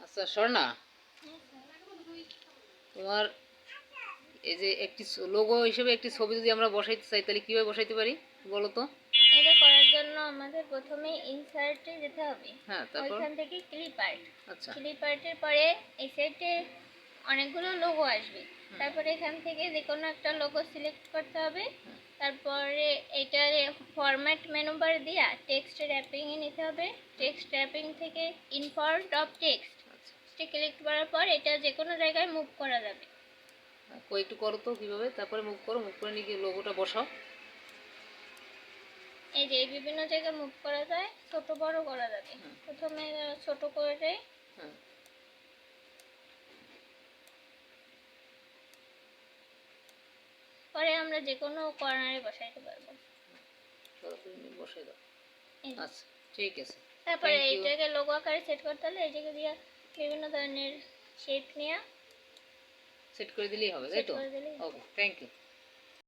আচ্ছা স্বর্ণা, তোমার এই যে একটি লোগো হিসেবে একটি ছবি যদি আমরা বসাইতে চাই তাহলে কিভাবে বসাইতে পারি বলো তো? এটা করার জন্য আমাদের প্রথমে ইনসার্টে যেতে হবে। হ্যাঁ, তারপর? ওইখান থেকে ক্লিপ আর্ট। আচ্ছা। ক্লিপ আর্টের পরে এই সাইডে অনেকগুলো লোগো আসবে। তারপরে এখান থেকে যে কোনো একটা লোগো সিলেক্ট করতে হবে। তারপরে এটার ফরম্যাট মেনু বার দিয়া টেক্সট র্যাপিংয়ে নিতে হবে। টেক্সট র্যাপিং থেকে ইম্পোর্ট অফ টেক্সট ক্লিক করার পর এটা যে কোনো জায়গায় মুভ করা যাবে। একটু করো তো কিভাবে, তারপরে মুভ করো, মুভ করে নিয়ে লোগোটা বসাও। এই যে বিভিন্ন জায়গায় মুভ করা যায়, ছোট বড় করা যাবে। প্রথমে ছোট করে পরে আমরা যে কোনো কর্নারে বসাইতে পারবো। বসাই দাও। আচ্ছা ঠিক আছে। তারপরে এই জায়গায় লোগো আকারে সেট করতে হলে এই জায়গা দিয়ে বিভিন্ন ধরনের শেপ নিয়ে সেট করে দিলেই হবে, তাই তো? ওকে, থ্যাংক ইউ।